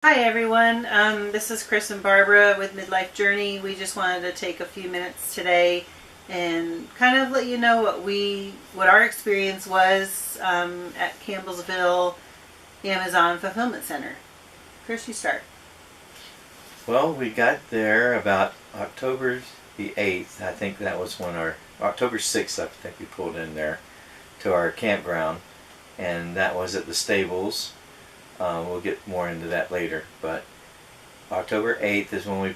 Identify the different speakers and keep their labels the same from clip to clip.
Speaker 1: Hi everyone, this is Chris and Barbara with Midlife Journey. We just wanted to take a few minutes today and kind of let you know what our experience was at Campbellsville Amazon Fulfillment Center. Chris, you start.
Speaker 2: Well, we got there about October the 8th. I think that was when October 6th, I think we pulled in there to our campground, and that was at the stables. We'll get more into that later, but October 8th is when we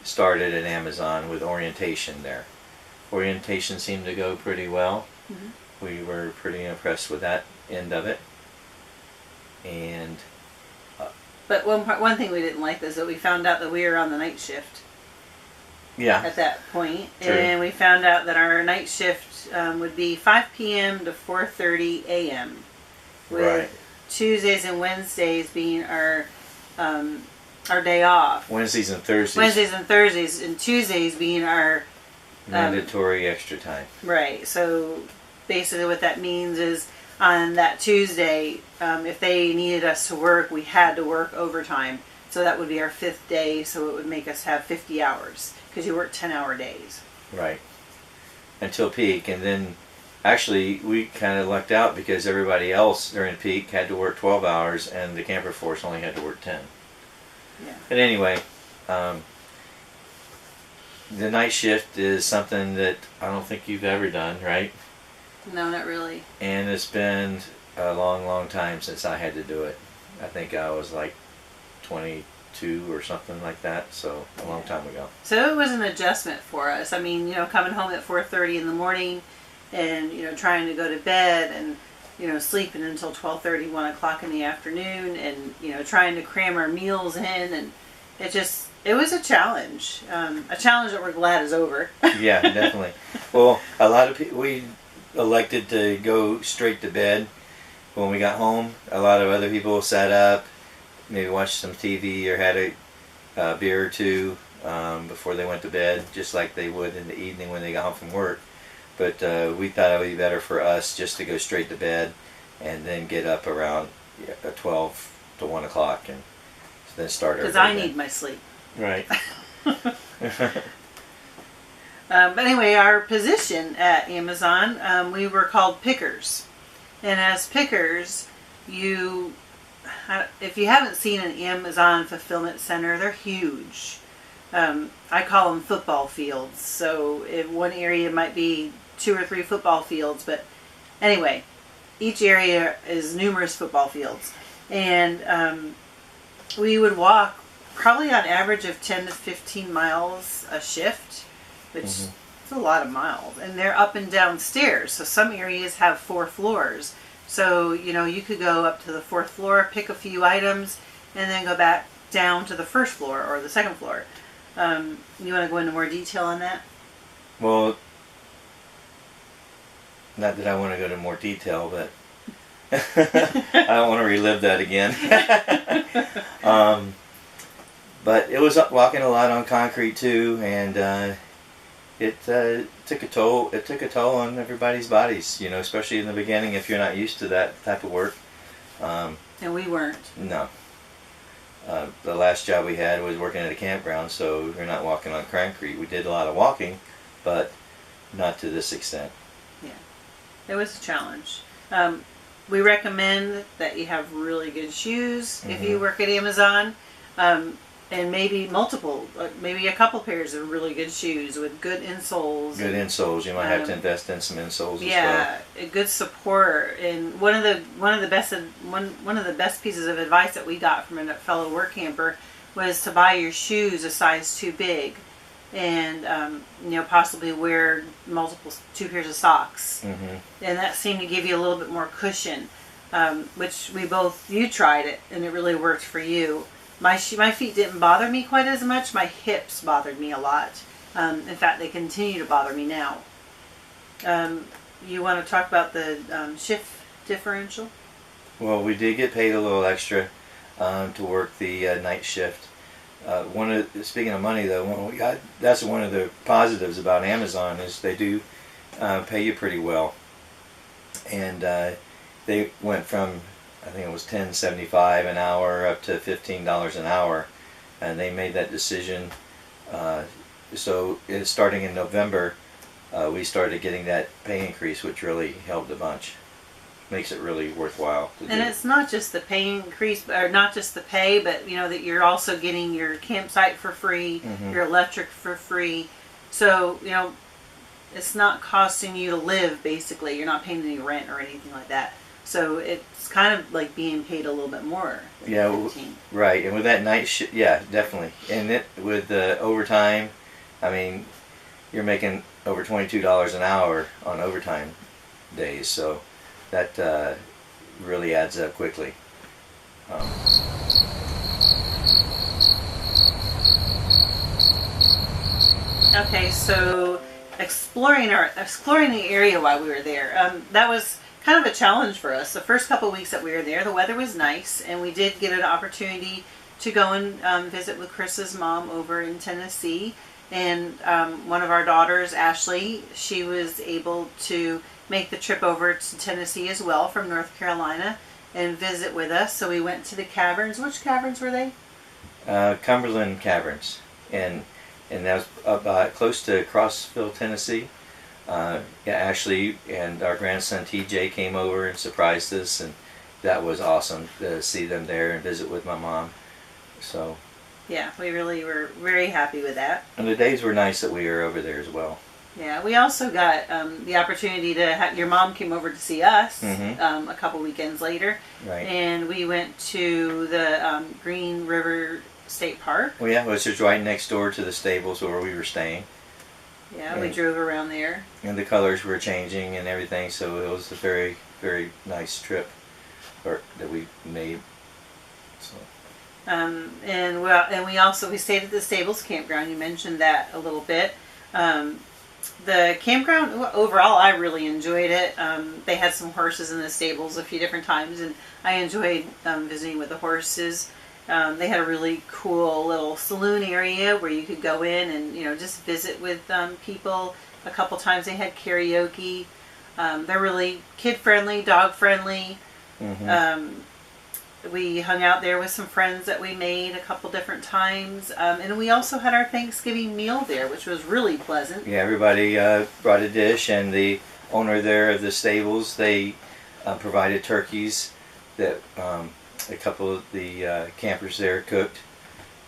Speaker 2: started at Amazon with orientation there. Orientation seemed to go pretty well. Mm-hmm. We were pretty impressed with that end of it. And
Speaker 1: But one thing we didn't like is that we found out that we were on the night shift.
Speaker 2: Yeah.
Speaker 1: At that point,
Speaker 2: True.
Speaker 1: And we found out that our night shift would be 5 p.m. to 4:30 a.m. with
Speaker 2: Right.
Speaker 1: Tuesdays and Wednesdays being our day off.
Speaker 2: Wednesdays and Thursdays.
Speaker 1: Wednesdays and Thursdays, and Tuesdays being our
Speaker 2: mandatory extra time.
Speaker 1: Right. So basically, what that means is on that Tuesday, if they needed us to work, we had to work overtime. So that would be our 5th day. So it would make us have 50 hours because you work 10-hour days.
Speaker 2: Right. Until peak, and then actually we kind of lucked out because everybody else during peak had to work 12 hours, and the Camperforce only had to work 10.
Speaker 1: Yeah.
Speaker 2: But anyway, the night shift is something that I don't think you've ever done, right?
Speaker 1: No, not really.
Speaker 2: And it's been a long, long time since I had to do it. I think I was like 22 or something like that, so a long time ago.
Speaker 1: So it was an adjustment for us. I mean, coming home at 4:30 in the morning and, trying to go to bed and, sleeping until 12:30, 1 o'clock in the afternoon and, trying to cram our meals in, and it was a challenge that we're glad is over.
Speaker 2: Yeah, definitely. Well, a lot of people, we elected to go straight to bed when we got home. A lot of other people sat up, maybe watched some TV or had a beer or two before they went to bed, just like they would in the evening when they got home from work. But we thought it would be better for us just to go straight to bed and then get up around 12 to 1 o'clock and then start our day.
Speaker 1: Because I need my sleep.
Speaker 2: Right.
Speaker 1: But anyway, our position at Amazon, we were called pickers. And as pickers, if you haven't seen an Amazon fulfillment center, they're huge. I call them football fields. So if one area might be 2 or 3 football fields, but anyway, each area is numerous football fields. And we would walk probably on average of 10 to 15 miles a shift, which is a lot of miles. And they're up and down stairs. So some areas have 4 floors. So, you could go up to the 4th floor, pick a few items, and then go back down to the 1st floor or the 2nd floor. You want to go into more detail on that?
Speaker 2: Well, not that I want to go into more detail, but I don't want to relive that again. But it was walking a lot on concrete too, and it took a toll. It took a toll on everybody's bodies, especially in the beginning if you're not used to that type of work.
Speaker 1: And we weren't.
Speaker 2: No. The last job we had was working at a campground, so we're not walking on concrete. We did a lot of walking, but not to this extent.
Speaker 1: Yeah. It was a challenge. We recommend that you have really good shoes if you work at Amazon. And maybe maybe a couple pairs of really good shoes with good insoles.
Speaker 2: Good insoles. You might have to invest in some insoles as well.
Speaker 1: Yeah, good support. And one of the best pieces of advice that we got from a fellow work camper was to buy your shoes a size too big, and possibly wear 2 pairs of socks. And that seemed to give you a little bit more cushion, which you tried it and it really worked for you. My feet didn't bother me quite as much. My hips bothered me a lot. In fact, they continue to bother me now. You want to talk about the shift differential?
Speaker 2: Well, we did get paid a little extra to work the night shift. Speaking of money, though, that's one of the positives about Amazon is they do pay you pretty well. And they went from I think it was $10.75 an hour up to $15 an hour, and they made that decision. So starting in November, we started getting that pay increase, which really helped a bunch. Makes it really worthwhile to do.
Speaker 1: And it's not just the pay increase, or not just the pay, but that you're also getting your campsite for free, your electric for free. So it's not costing you to live. Basically, you're not paying any rent or anything like that. So it's kind of like being paid a little bit more.
Speaker 2: Yeah, right. And with that night shift, yeah, definitely. And with the overtime, I mean, you're making over $22 an hour on overtime days. So that really adds up quickly.
Speaker 1: Okay, so exploring the area while we were there. That was kind of a challenge for us. The first couple of weeks that we were there, the weather was nice, and we did get an opportunity to go and visit with Chris's mom over in Tennessee. And one of our daughters, Ashley, she was able to make the trip over to Tennessee as well from North Carolina and visit with us. So we went to the caverns. Which caverns were they?
Speaker 2: Cumberland Caverns, and that was up close to Crossville, Tennessee. Ashley and our grandson TJ came over and surprised us, and that was awesome to see them there and visit with my mom. So
Speaker 1: yeah, we really were very happy with that.
Speaker 2: And the days were nice that we were over there as well.
Speaker 1: Yeah, we also got the opportunity to your mom came over to see us a couple weekends later.
Speaker 2: Right.
Speaker 1: And we went to the Green River State Park.
Speaker 2: Well, yeah, which is right next door to the stables where we were staying.
Speaker 1: Yeah, we drove around there. And
Speaker 2: the colors were changing and everything, so it was a very, very nice trip that we made. So.
Speaker 1: And we stayed at the Stables campground. You mentioned that a little bit. The campground overall, I really enjoyed it. They had some horses in the stables a few different times, and I enjoyed visiting with the horses. They had a really cool little saloon area where you could go in and just visit with people. A couple times they had karaoke. They're really kid friendly, dog friendly. We hung out there with some friends that we made a couple different times. And we also had our Thanksgiving meal there, which was really pleasant.
Speaker 2: Yeah, everybody brought a dish, and the owner there of the stables, they provided turkeys that a couple of the campers there cooked,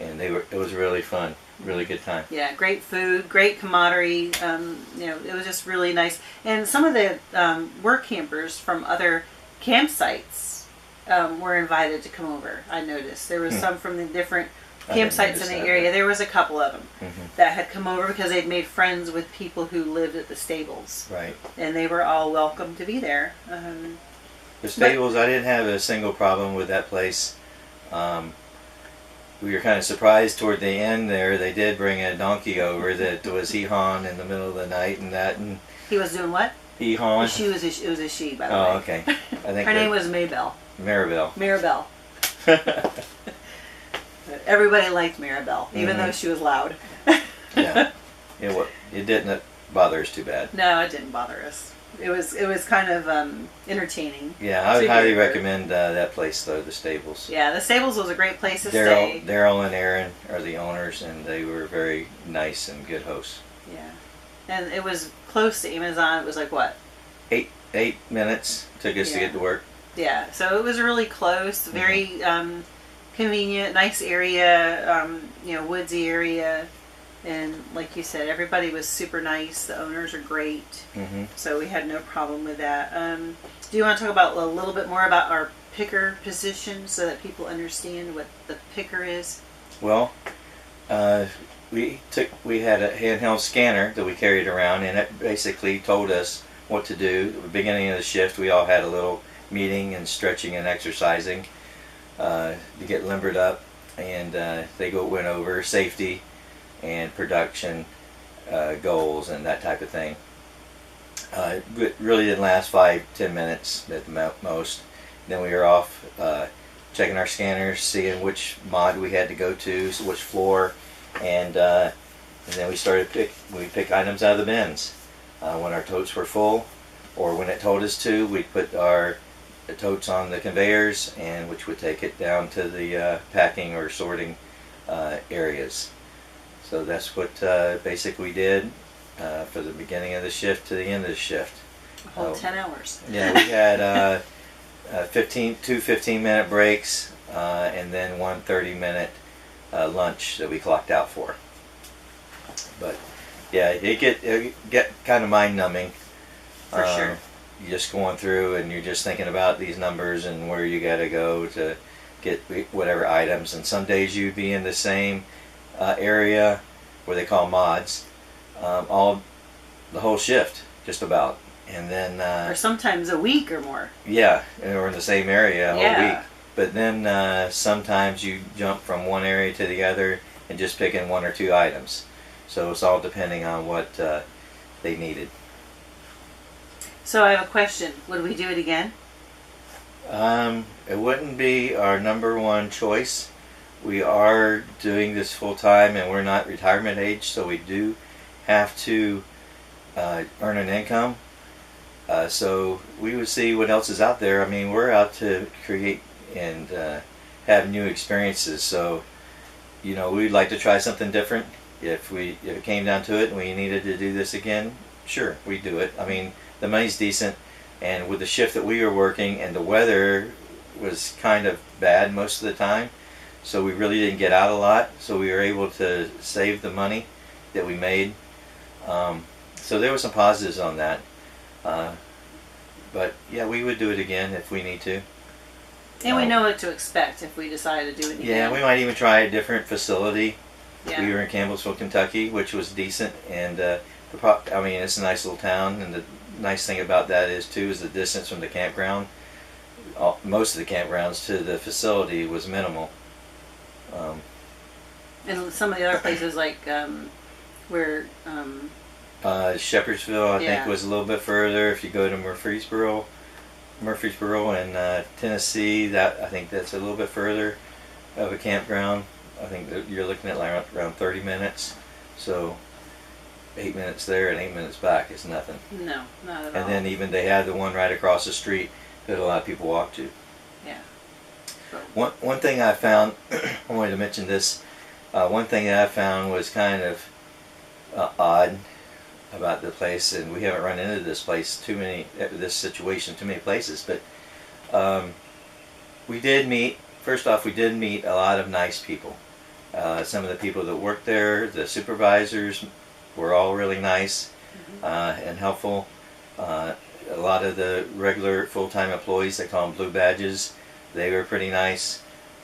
Speaker 2: and it was really fun, really good time.
Speaker 1: Yeah, great food, great camaraderie. It was just really nice. And some of the work campers from other campsites were invited to come over. I noticed there was some from the different campsites in the area. There was a couple of them that had come over because they'd made friends with people who lived at the stables.
Speaker 2: Right.
Speaker 1: And they were all welcome to be there.
Speaker 2: The stables, I didn't have a single problem with that place. We were kind of surprised toward the end there. They did bring a donkey over that was hee-hawing in the middle of the night and that. And
Speaker 1: he was doing what?
Speaker 2: Hee-hawing.
Speaker 1: It was a she, by the way.
Speaker 2: Oh, okay. I think
Speaker 1: her name was Maybelle.
Speaker 2: Maribel.
Speaker 1: Everybody liked Maribel, even though she was loud.
Speaker 2: Yeah. It didn't bother us too bad.
Speaker 1: No, it didn't bother us. It was kind of entertaining.
Speaker 2: Yeah, I would highly recommend that place, though, the Stables.
Speaker 1: Yeah, the Stables was a great place to stay.
Speaker 2: Daryl and Aaron are the owners, and they were very nice and good hosts.
Speaker 1: Yeah. And it was close to Amazon. It was like, what?
Speaker 2: 8 minutes took us to get to work.
Speaker 1: Yeah, so it was really close, very convenient, nice area, woodsy area. And like you said, everybody was super nice. The owners are great. So we had no problem with that. Do you want to talk about a little bit more about our picker position so that people understand what the picker is?
Speaker 2: Well, we had a handheld scanner that we carried around, and it basically told us what to do. At the beginning of the shift, we all had a little meeting and stretching and exercising to get limbered up, and they went over safety and production goals and that type of thing. It really didn't last 5-10 minutes at the most. Then we were off checking our scanners, seeing which mod we had to go to, which floor, and then we started pick items out of the bins when our totes were full, or when it told us to. We'd put our the totes on the conveyors, and which would take it down to the packing or sorting areas. So that's what basically we did for the beginning of the shift to the end of the shift.
Speaker 1: A whole 10 hours.
Speaker 2: Yeah, we had 2 15-minute breaks and then 1 30-minute lunch that we clocked out for. But yeah, it get kind of mind numbing.
Speaker 1: For sure.
Speaker 2: You're just going through and you're just thinking about these numbers and where you got to go to get whatever items. And some days you'd be in the same area where they call mods, the whole shift, just about. And then
Speaker 1: or sometimes a week or more.
Speaker 2: Yeah, or in the same area a whole week. But then sometimes you jump from one area to the other and just picking 1 or 2 items. So it's all depending on what they needed.
Speaker 1: So I have a question. Would we do it again?
Speaker 2: It wouldn't be our number one choice. We are doing this full time and we're not retirement age, so we do have to earn an income. So we would see what else is out there. I mean, we're out to create and have new experiences. So, you know, we'd like to try something different. If it came down to it and we needed to do this again, sure, we'd do it. I mean, the money's decent, and with the shift that we were working, and the weather was kind of bad most of the time, so we really didn't get out a lot. So we were able to save the money that we made. So there were some positives on that. But yeah, we would do it again if we need to.
Speaker 1: And we know what to expect if we decide to do it again.
Speaker 2: Yeah, we might even try a different facility.
Speaker 1: Yeah.
Speaker 2: We were in Campbellsville, Kentucky, which was decent, and I mean, it's a nice little town, and the nice thing about that is the distance from the campground. Most of the campgrounds to the facility was minimal.
Speaker 1: And some of the other places, like where
Speaker 2: Shepherdsville, I think, was a little bit further. If you go to Murfreesboro in Tennessee, I think that's a little bit further of a campground. I think that you're looking at like around 30 minutes. So 8 minutes there and 8 minutes back is nothing.
Speaker 1: No, not at all.
Speaker 2: And then even they had the one right across the street that a lot of people walk to.
Speaker 1: Yeah.
Speaker 2: One thing I found, I wanted to mention this. One thing that I found was kind of odd about the place, and we haven't run into this situation too many places, but we did meet a lot of nice people. Some of the people that worked there, the supervisors, were all really nice and helpful. A lot of the regular full-time employees, they call them blue badges, they were pretty nice,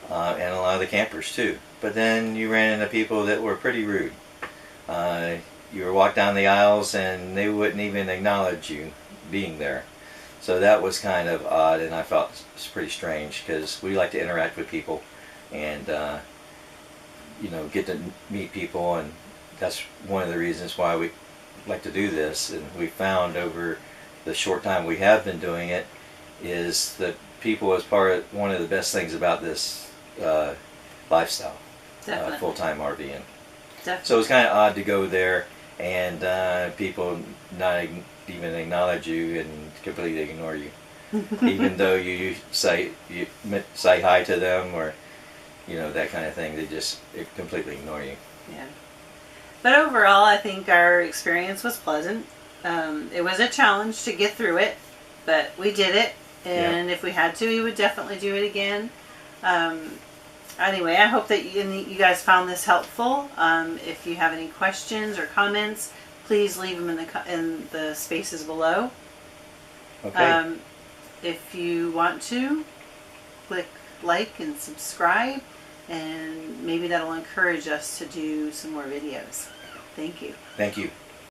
Speaker 2: and a lot of the campers too. But then you ran into people that were pretty rude. You would walk down the aisles and they wouldn't even acknowledge you being there. So that was kind of odd, and I felt it was pretty strange, because we like to interact with people and get to meet people, and that's one of the reasons why we like to do this. And we found over the short time we have been doing it is that people is one of the best things about this lifestyle, full-time RVing.
Speaker 1: Definitely.
Speaker 2: So it's kind of odd to go there and people not even acknowledge you and completely ignore you, even though you say hi to them or that kind of thing. They completely ignore you.
Speaker 1: Yeah. But overall, I think our experience was pleasant. It was a challenge to get through it, but we did it, and if we had to, we would definitely do it again. Anyway, I hope that you guys found this helpful. If you have any questions or comments, please leave them in the spaces below.
Speaker 2: Okay.
Speaker 1: If you want to, click like and subscribe, and maybe that'll encourage us to do some more videos. Thank you.
Speaker 2: Thank you.